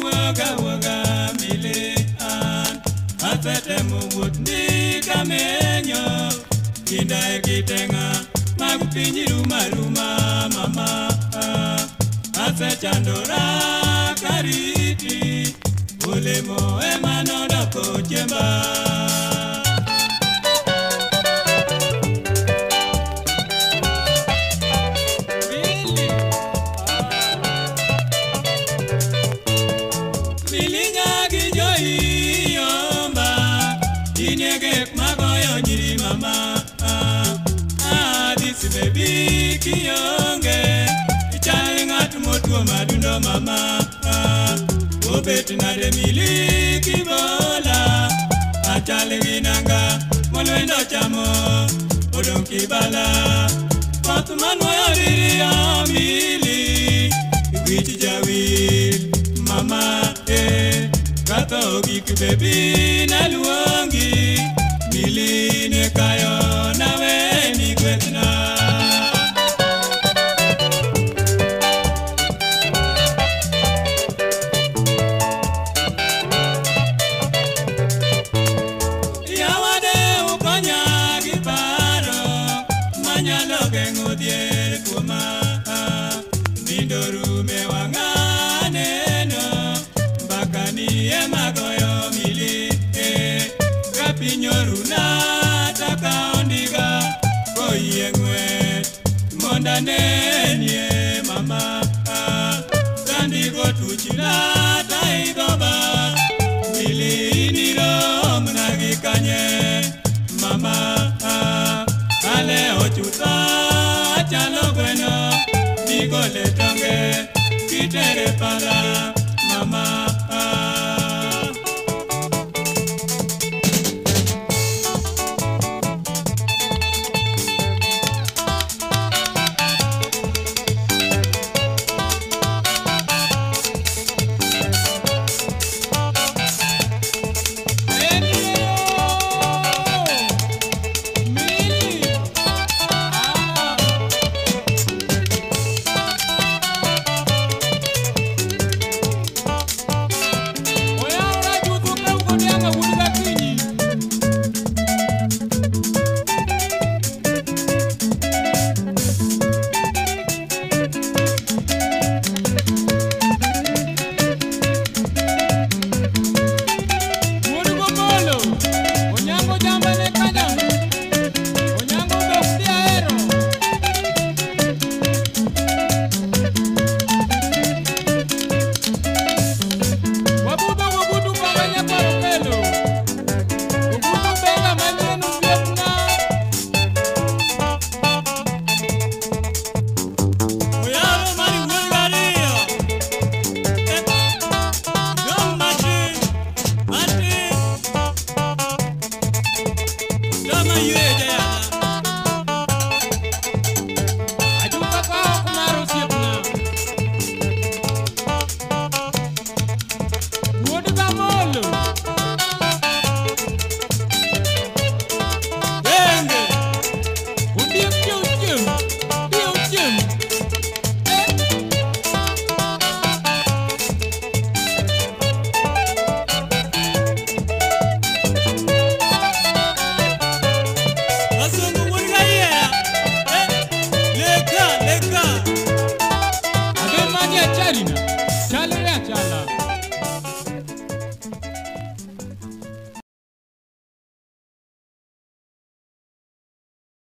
woga woga mili an asete muwut ni kamenyo kinda ekitenga magupinyi ruma ruma mama asechandora kariti olemo emanoda kochemba mama this baby kiyonge chalinga tumotuo madundo mama obet na de mili kibola achalinga molwendo chamo odon kibala patmano yari amili wich jawi mama kato gik baby na luongi Miline kayo na weni kwetna Yawade ukonya giparo manyalo gengo dier kuoma Nindoru mewanganeno Bakani emagoyo mili Pinyoru na taka ondiga koyengwe monda nenye mama sandi go tuchila taigoba milini ro mnagi kanye mama ale ochuta chalo bueno digole tonge kitere pala mama Chalina, chala.